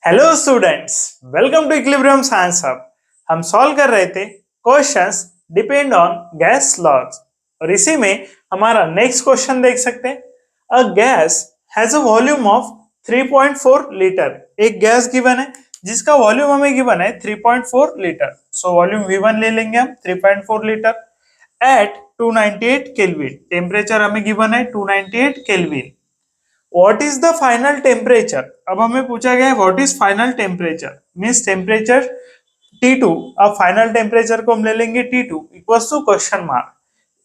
Hello students, welcome to equilibrium science hub. हम solve कर रहे थे questions depend on gas laws और इसी में हमारा नेक्स्ट क्वेश्चन देख सकते हैं। A gas has a volume of 3.4 litre. एक गैस गिवन है जिसका वॉल्यूम हमें गिवन है 3.4 लीटर। सो वॉल्यूम V1 ले लेंगे हम 3.4 लीटर एट 298 केल्विन। टेम्परेचर हमें गिवन है 298 kelvin. What is the final temperature? अब हमें पूछा गया है what is final temperature, means temperature T2। अब फाइनल टेम्परेचर को हम ले लेंगे T2 equals to question mark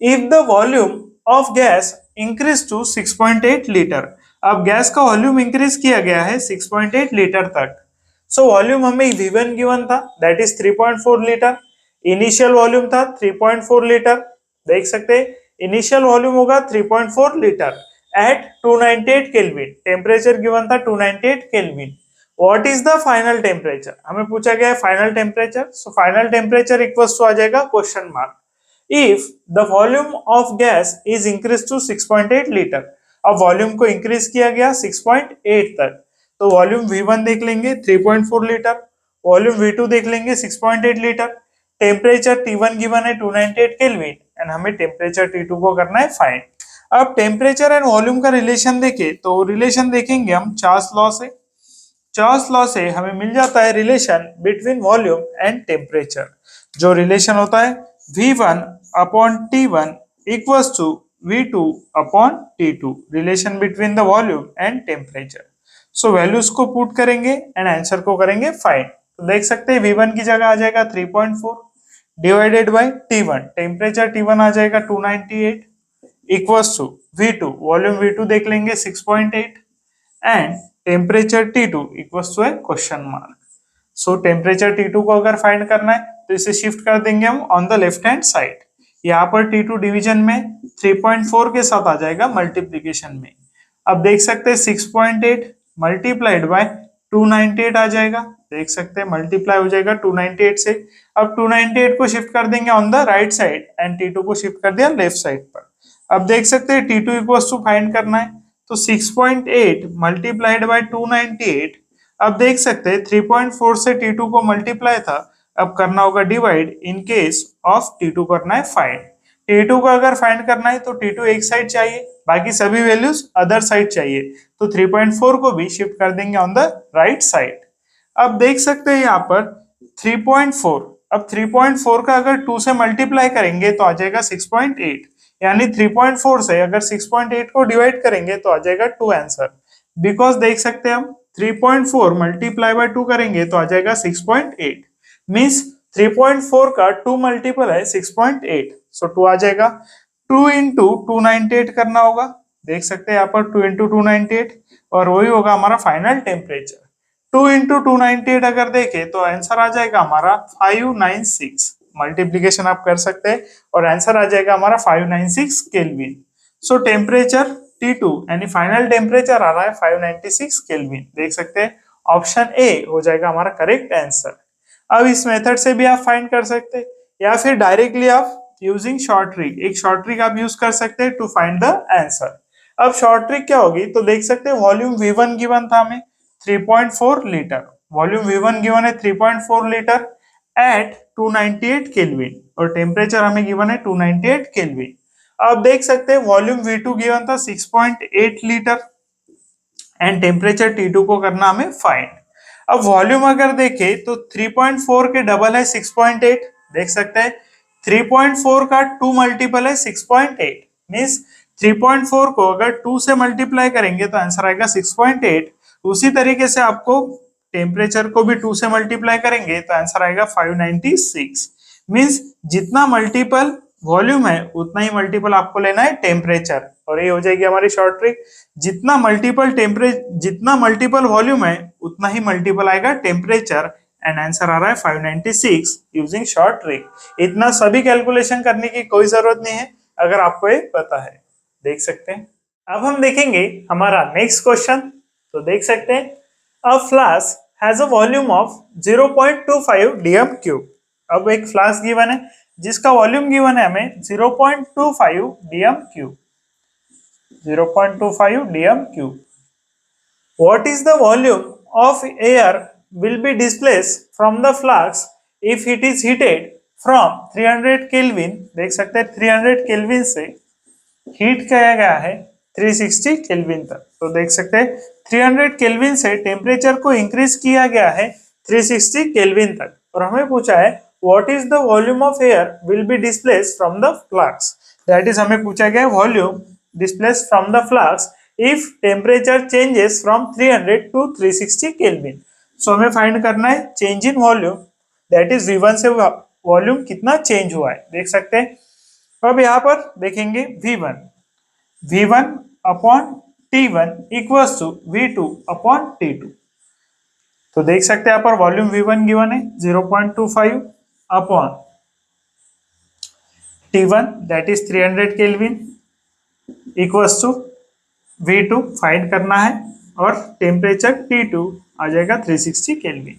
if the volume of gas increase to 6.8 litre. अब गैस का वॉल्यूम इंक्रीज किया गया है 6.8 लीटर तक। सो वॉल्यूम हमें V1 गिवन था that is 3.4 litre. Initial volume था 3.4 लीटर। देख सकते हैं इनिशियल वॉल्यूम होगा 3.4 litre at 298 kelvin. Temperature given था 298 kelvin. What is the final temperature? हमें पूछा गया है final temperature. So final temperature equals to आ जाएगा question mark if the volume of gas is increase to 6.8 litre. अब volume को इंक्रीज किया गया 6.8 तक, तो वॉल्यूम V1 देख लेंगे 3.4 लीटर, वॉल्यूम V2 देख लेंगे 6.8 लीटर। टेम्परेचर T1 गिवन है 298 केल्विन एंड हमें टेम्परेचर T2 को करना है फाइंड। अब टेम्परेचर एंड वॉल्यूम का रिलेशन देखें तो रिलेशन देखेंगे हम चार्ल्स लॉ से। चार्ल्स लॉ से हमें मिल जाता है relation between volume and temperature. जो रिलेशन होता है V1 upon T1 equals to V2 upon T2, relation between the volume and temperature. So values को पुट करेंगे एंड आंसर को करेंगे फाइंड। तो देख सकते हैं V1 की जगह आ जाएगा 3.4 divided by T1। Temperature T1 आ जाएगा 298 equals to V2, volume V2 देख लेंगे 6.8 and temperature T2 equals to a question mark. So temperature T2 को अगर फाइंड करना है तो इसे शिफ्ट कर देंगे हम on the left hand side. यहाँ पर T2 डिवीजन में 3.4 के साथ आ जाएगा मल्टीप्लीकेशन में। अब देख सकते हैं 6.8 मल्टीप्लाइड बाय 298 आ जाएगा। देख सकते हैं मल्टीप्लाई हो जाएगा 298 से। अब 298 को शिफ्ट कर देंगे on the right side and T2 को शिफ्ट कर दिया लेफ्ट साइड पर। अब देख सकते हैं T2 इक्वल्स टू फाइंड करना है तो 6.8 मल्टीप्लाइड बाय 298। अब देख सकते हैं 3.4 से T2 को मल्टीप्लाई था, अब करना होगा divide in case of T2 करना है फाइंड। T2 को अगर फाइंड करना है तो T2 एक साइड चाहिए, बाकी सभी वैल्यूज अदर साइड चाहिए, तो 3.4 को भी शिफ्ट कर देंगे ऑन द राइट साइड। अब देख सकते हैं यहाँ पर 3.4, अब 3.4 का अगर 2 से मल्टीप्लाई करेंगे तो आ जाएगा 6.8, यानी 3.4 से अगर 6.8 को डिवाइड करेंगे तो आ जाएगा 2 आंसर। बिकॉज देख सकते हैं हम 3.4 मल्टीप्लाई बाय 2 करेंगे तो आ जाएगा 6.8, मींस 3.4 का 2 मल्टीपल है 6.8। सो 2 आ जाएगा। 2 इंटू 298 करना होगा। देख सकते हैं यहाँ पर 2 इंटू 298 और वही होगा हमारा फाइनल टेम्परेचर। 2 इंटू 298 अगर देखें तो आंसर आ जाएगा हमारा 596। मल्टीप्लीकेशन आप कर सकते हैं और आंसर आ जाएगा हमारा 596 केल्विन। सो टेम्परेचर T2 यानी फाइनल टेम्परेचर आ रहा है 596 केल्विन। देख सकते हैं ऑप्शन ए हो जाएगा हमारा करेक्ट आंसर। अब इस मेथड से भी आप फाइंड कर सकते हैं या फिर डायरेक्टली आप यूजिंग शॉर्ट ट्रिक, एक शॉर्ट ट्रिक आप यूज कर सकते हैं टू फाइंड द आंसर। अब शॉर्ट ट्रिक क्या होगी तो देख सकते हैं वॉल्यूम V1 गिवन था हमें 3.4 लीटर, वॉल्यूम V1 गिवन है 3.4 लीटर एट 298 केल्विन और टेम्परेचर हमें गिवन है 298 केल्विन। अब देख सकते हैं वॉल्यूम V2 गिवन था 6.8 लीटर एंड टेम्परेचर T2 को करना हमें फाइंड। अब वॉल्यूम अगर देखें तो 3.4 के डबल है 6.8। देख सकते हैं 3.4 का 2 मल्टीपल है 6.8, मींस 3.4 को अगर 2 से मल्टीप्लाई करेंगे तो आंसर आएगा 6.8। उसी तरीके से आपको टेम्परेचर को भी 2 से मल्टीप्लाई करेंगे तो आंसर आएगा 596। मींस जितना मल्टीपल वॉल्यूम है उतना ही मल्टीपल आपको लेना है टेम्परेचर, और ये हो जाएगी हमारी शॉर्ट ट्रिक। जितना मल्टीपल वॉल्यूम है उतना ही मल्टीपल आएगा टेम्परेचर एंड आंसर आ रहा है 596 यूजिंग शॉर्ट ट्रिक। इतना सभी कैलकुलेशन करने की कोई जरूरत नहीं है अगर आपको ये पता है। देख सकते हैं अब हम देखेंगे हमारा नेक्स्ट क्वेश्चन। तो देख सकते हैं a flask has a volume of 0.25 dm cube. अब एक फ्लास्क गिवन है जिसका वॉल्यूम गिवन है हमें 0.25 dm cube, 0.25 dm cube. What is the volume of air will be displaced from the flux if it is heated from 300 Kelvin, देख सकते हैं 300 kelvin से हीट किया गया है 360 केल्विन तक। तो देख सकते हैं 300 केल्विन से टेम्परेचर को इंक्रीज किया गया है 360 केल्विन तक, और हमें पूछा है what is the volume of air will be displaced from the flux, that is हमें पूछा गया volume displaced from the flux if temperature changes from 300 to 360 Kelvin। सो हमें फाइंड करना है change in volume, that is V1 से volume कितना change हुआ है, देख सकते हैं। अब यहाँ पर देखेंगे V1 upon T1 equals to V2 upon T2। तो देख सकते हैं यहाँ पर वॉल्यूम V1 गिवन है 0.25 upon T1 that is 300 kelvin equals to V2 find करना है, और टेम्परेचर T2 आ जाएगा 360 केल्विन।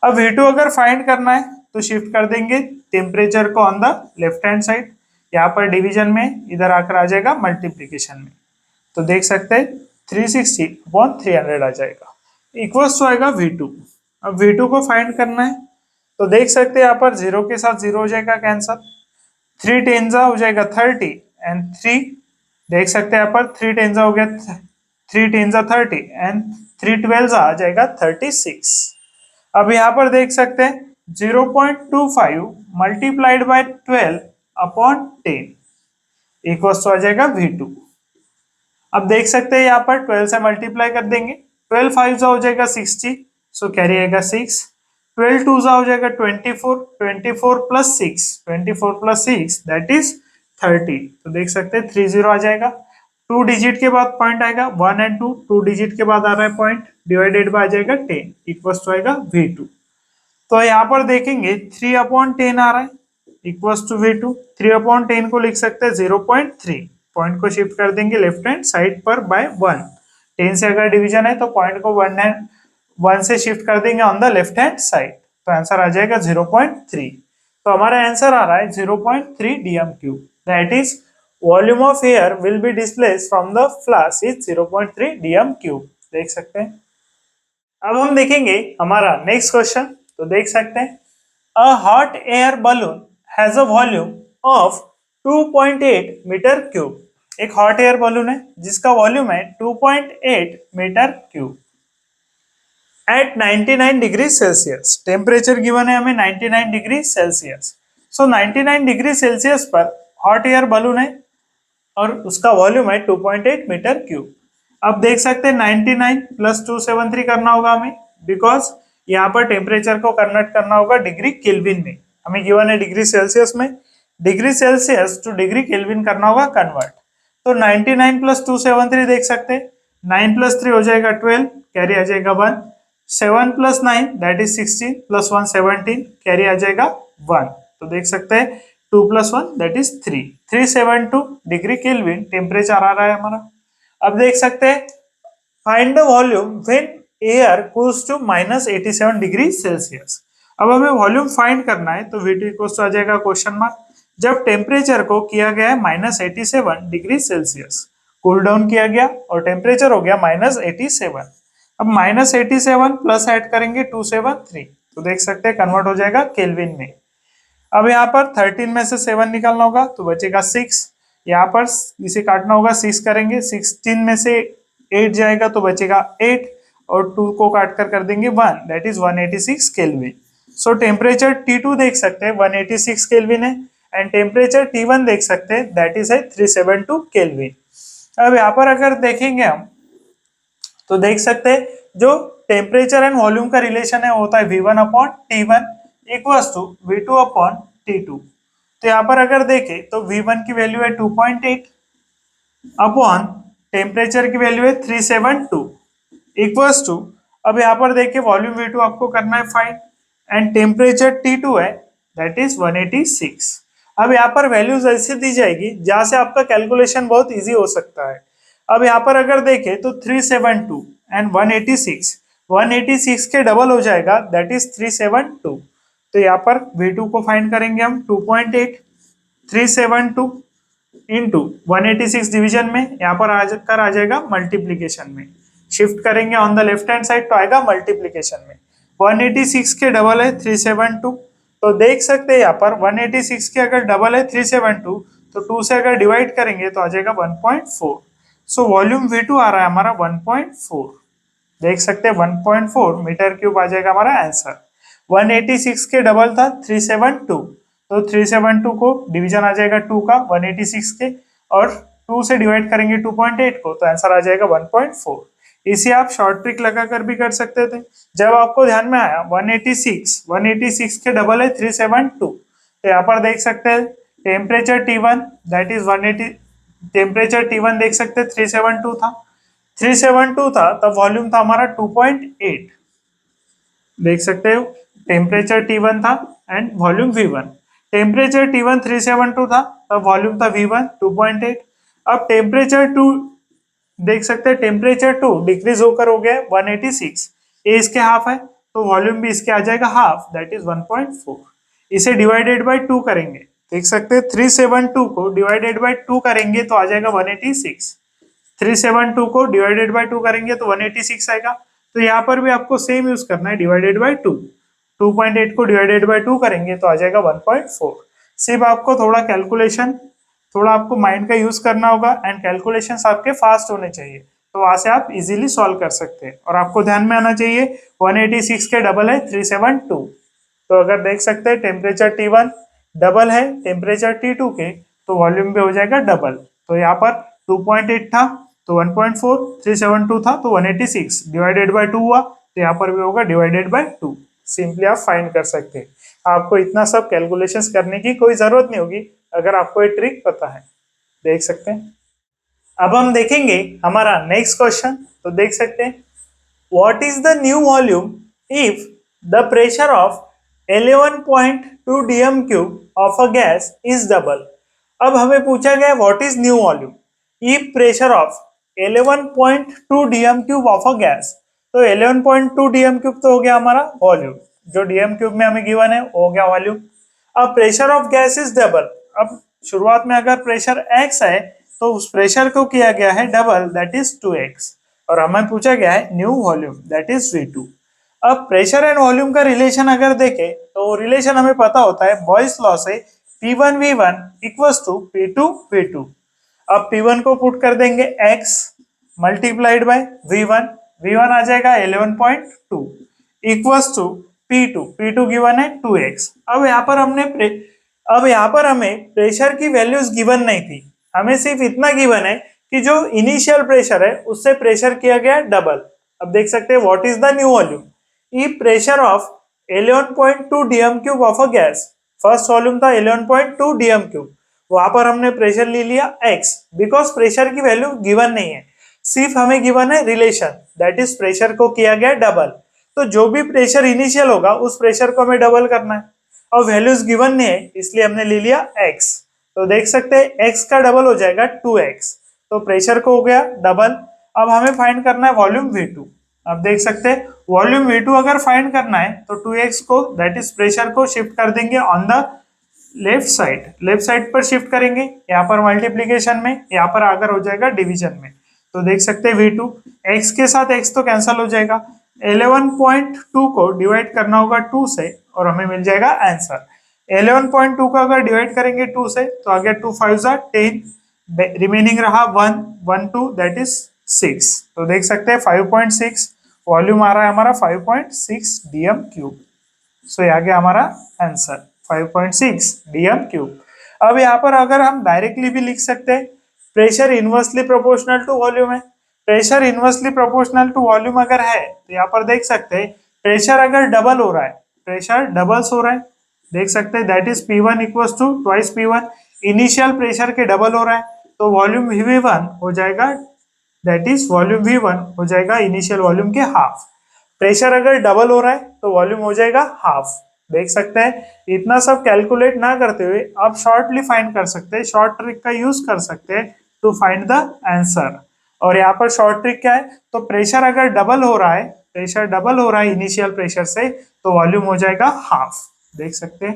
अब V2 अगर फाइंड करना है तो शिफ्ट कर देंगे टेम्परेचर को on the left hand side, यहाँ पर डिवीजन में, इधर आकर आ जाएगा मल्टीप्लीकेशन में। तो देख सकते हैं 360 अपॉन 300 आ जाएगा, इक्वल्स टू आएगा V2। अब V2 को फाइंड करना है तो देख सकते हैं यहाँ पर 0 के साथ 0 हो जाएगा कैंसल, 3 टेंजा हो जाएगा 30 एंड 3, देख सकते हैं यहाँ पर 3 टेंजा हो गया 3 टेंजा 30 एंड 3 ट्वेल्व आ जाएगा 36। अब यहाँ पर देख सकते हैं 0.25 multiplied by 12 upon 10 equals to आ जाएगा V2। अब देख सकते हैं यहाँ पर 12 से मल्टीप्लाई कर देंगे, 12 5 हो जाएगा 60, सो कैरी आएगा 6, 12 2 हो जाएगा 24, 24 प्लस 6, 24 प्लस 6 दैट इज 30। तो देख सकते हैं 30 आ जाएगा, 2 डिजिट के बाद पॉइंट आएगा 1 एंड 2, 2 डिजिट के बाद आ रहा है पॉइंट, डिवाइडेड बाय आ जाएगा 10 इक्वल्स टू आएगा V2। तो यहाँ पर देखेंगे 3 अपॉन 10 आ रहा है इक्वल्स टू V2, 3 अपॉन 10 को लिख सकते हैं 0.3, पॉइंट को शिफ्ट कर देंगे लेफ्ट हैंड साइड पर बाय 1, 10 से अगर डिवीजन है तो पॉइंट को 1 से शिफ्ट कर देंगे on the left hand side, तो आंसर आ जाएगा 0.3। तो हमारा आंसर आ रहा है 0.3 dm cube, that is volume of air will be displaced from the flask is 0.3 dm cube, देख सकते हैं। अब हम देखेंगे हमारा नेक्स्ट क्वेश्चन, तो देख सकते हैं a hot air balloon has a volume of 2.8 metre cube. एक हॉट एयर बलून है जिसका वॉल्यूम है 2.8 metre cube at 99 degree Celsius, temperature given है हमें 99 degree Celsius. So 99 degree Celsius पर हॉट एयर बलून है और उसका वॉल्यूम है 2.8 मीटर क्यूब। अब देख सकते हैं 99 प्लस 273 करना होगा हमें, बिकॉज यहाँ पर टेम्परेचर को कन्वर्ट करना होगा डिग्री केल्विन में, हमें गिवन है डिग्री सेल्सियस में, degree Celsius two degree kelvin करना होगा कन्वर्ट। तो 99 प्लस 273 देख सकते हैं, 9 प्लस 3 हो जाएगा 12, कैरी आ जाएगा 1, 7 plus 9 that is 16 plus 1 17, carry आ जाएगा 1। तो देख सकते हैं 2 plus 1 that is 3, 372 degree kelvin temperature आ रहा है हमारा। अब देख सकते हैं find the volume when air cools to -87 degree celsius. अब हमें वॉल्यूम फाइंड करना है, तो V2 इक्वल्स टू आ जाएगा क्वेश्चन मार्क, जब टेम्परेचर को किया गया है -87 डिग्री सेल्सियस, कूल डाउन किया गया और टेम्परेचर हो गया -87। अब -87 प्लस ऐड करेंगे 273, तो देख सकते हैं कन्वर्ट हो जाएगा केल्विन में। अब यहाँ पर 13 में से 7 निकालना होगा तो बचेगा 6, यहाँ पर इसे काटना होगा 6 करेंगे, 16 में से 8 जाएगा तो बचेगा 8 और 2 को काट कर देंगे 1 that is 186 kelvin. So temperature T2 देख सकते हैं 186 केल्विन है एंड टेम्परेचर T1 देख सकते हैं दैट इज है 372 केल्विन। अब यहाँ पर अगर देखेंगे हम तो देख सकते हैं जो टेम्परेचर एंड वॉल्यूम का रिलेशन है होता है V1 upon T1 equals to V2 upon T2। तो यहाँ पर अगर देखें तो V1 की वैल्यू है 2.8 अपॉन टेम्परेचर की वैल्यू है 372 इक्वल्स टू, अब यहाँ पर देखिए वॉल्यूम V2 आपको करना है फाइंड एंड टेम्परेचर T2 है दैट इज 186। अब यहाँ पर वैल्यूज ऐसे दी जाएगी जहां से आपका कैलकुलेशन बहुत इजी हो सकता है। अब यहाँ पर अगर देखें तो 372 एंड 186 के डबल हो जाएगा दैट इज 372। तो यहाँ पर V2 को फाइंड करेंगे हम 2.8 372 इंटू 186 डिवीजन में, यहाँ पर आकर आ जाएगा मल्टीप्लीकेशन में, शिफ्ट करेंगे on the left hand side तो आएगा मल्टीप्लीकेशन में। 186 के डबल है 372, तो देख सकते हैं यहाँ पर 186 के अगर डबल है 372 तो 2 से अगर डिवाइड करेंगे तो आ जाएगा 1.4। सो वॉल्यूम V2 आ रहा है हमारा 1.4। देख सकते हैं 1.4 मीटर क्यूब आ जाएगा हमारा आंसर। 186 के डबल था 372, तो 372 को डिवीजन आ जाएगा 2 का 186 के, और 2 से डिवाइड करेंगे 2.8 को, तो आंसर आ जाएगा 1.4। इसे आप शॉर्ट ट्रिक लगाकर भी कर सकते थे। जब आपको ध्यान में आया 186 के डबल है 372, तो यहाँ पर देख सकते हैं temperature T1 that is 180, temperature T1 देख सकते हैं 372 था तब वॉल्यूम था हमारा 2.8। देख सकते हो टेम्परेचर T1 था and volume V1। Temperature T1 372 था तब वॉल्यूम था V1 2.8। अब टेम्परेचर 2 देख सकते हैं टेम्परेचर 2 डिक्रीज होकर हो गया 186, ए इसके हाफ है तो वॉल्यूम भी इसके आ जाएगा हाफ दैट इज 1.4। इसे डिवाइडेड बाय 2 करेंगे, देख सकते हैं 372 को डिवाइडेड बाय 2 करेंगे तो आ जाएगा 186। 372 को डिवाइडेड बाय 2 करेंगे तो 186 आएगा। तो यहाँ पर भी आपको सेम यूज करना है डिवाइडेड बाय 2। 2.8 को डिवाइडेड बाय 2 करेंगे तो आ जाएगा 1.4। सिर्फ आपको थोड़ा कैलकुलेशन, थोड़ा आपको माइंड का यूज करना होगा एंड कैलकुलेशंस आपके फास्ट होने चाहिए, तो वहां से आप इजीली सॉल्व कर सकते हैं। और आपको ध्यान में आना चाहिए 186 के डबल है 372, तो अगर देख सकते हैं टेम्परेचर T1 डबल है टेम्परेचर T2 के तो वॉल्यूम भी हो जाएगा डबल। तो यहाँ पर 2.8 था तो 1.4, 372 था तो 186 डिवाइडेड बाय 2 हुआ, तो यहाँ पर भी होगा डिवाइडेड बाय 2। सिंपली आप फाइंड कर सकते हैं। आपको इतना सब कैलकुलेशंस करने की कोई जरूरत नहीं होगी अगर आपको ये ट्रिक पता है। देख सकते हैं। अब हम देखेंगे हमारा नेक्स्ट क्वेश्चन, तो देख सकते हैं what is the new volume if the pressure of 11.2 dm cube of a gas is double. अब हमें पूछा गया what is new volume if pressure of 11.2 dm cube of a gas. तो 11.2 dm क्यूब तो हो गया हमारा वॉल्यूम, जो dm क्यूब में हमें गिवन है वो हो गया वॉल्यूम। अब pressure of gas is double. अब शुरुआत में अगर प्रेशर x है तो उस प्रेशर को किया गया है डबल दैट इज 2x, और हमें पूछा गया है new volume that is V2। अब प्रेशर एंड वॉल्यूम का रिलेशन अगर देखें तो रिलेशन हमें पता होता है बॉयस लॉ से P1 V1 equals to P2 V2। अब P1 को पुट कर देंगे x multiplied by V1, V1 आ जाएगा 11.2 equals to P2, P2 given है 2x। अब यहाँ पर हमें प्रेशर की वैल्यूज गिवन नहीं थी, हमें सिर्फ इतना गिवन है कि जो इनिशियल प्रेशर है उससे प्रेशर किया गया डबल। अब देख सकते हैं what is the new volume if pressure of 11.2 dm cube of a gas. First volume था 11.2 dm क्यूब, वहां पर हमने प्रेशर ले लिया x बिकॉज प्रेशर की वैल्यू गिवन नहीं है, सिर्फ हमें गिवन है रिलेशन दैट इज प्रेशर को किया गया डबल। तो जो भी प्रेशर इनिशियल होगा उस प्रेशर को हमें डबल करना है, और वैल्यूज गिवन नहीं है इसलिए हमने ले लिया x। तो देख सकते हैं x का डबल हो जाएगा 2x, तो प्रेशर को हो गया डबल। अब हमें फाइंड करना है वॉल्यूम V2। अब देख सकते हैं वॉल्यूम V2 अगर फाइंड करना है तो 2x को दैट इज प्रेशर को शिफ्ट कर देंगे ऑन द लेफ्ट साइड पर शिफ्ट करेंगे, यहाँ पर मल्टीप्लीकेशन में, यहाँ पर आकर हो जाएगा डिवीजन में। तो देख सकते हैं V2 x के साथ x तो कैंसिल हो जाएगा, 11.2 को डिवाइड करना होगा 2 से और हमें मिल जाएगा आंसर। 11.2 को अगर डिवाइड करेंगे 2 से तो आ गया 2 5 10, रिमेनिंग रहा 1 1 2 दैट इज 6। तो देख सकते हैं 5.6 वॉल्यूम आ रहा है हमारा 5.6 dm क्यूब। सो ये आ गया हमारा आंसर 5.6 dm क्यूब। अब यहाँ पर अगर हम डायरेक्टली भी लिख सकते हैं pressure inversely proportional to volume है। Pressure inversely proportional to volume अगर है तो यहाँ पर देख सकते हैं प्रेशर अगर डबल हो रहा है, प्रेशर डबल्स हो रहा है, देख सकते हैं that is P1 equals to twice P1, initial pressure के डबल हो रहा है तो वॉल्यूम V1 हो जाएगा दैट इज वॉल्यूम V1 हो जाएगा इनिशियल वॉल्यूम के हाफ। प्रेशर अगर डबल हो रहा है तो वॉल्यूम हो जाएगा हाफ। देख सकते हैं इतना सब कैलकुलेट ना करते हुए आप शॉर्टली फाइंड कर सकते हैं, शॉर्ट ट्रिक का यूज कर सकते हैं टू फाइंड द आंसर। और यहाँ पर शॉर्ट ट्रिक क्या है, तो प्रेशर अगर डबल हो रहा है, प्रेशर डबल हो रहा है इनिशियल प्रेशर से तो वॉल्यूम हो जाएगा हाफ। देख सकते हैं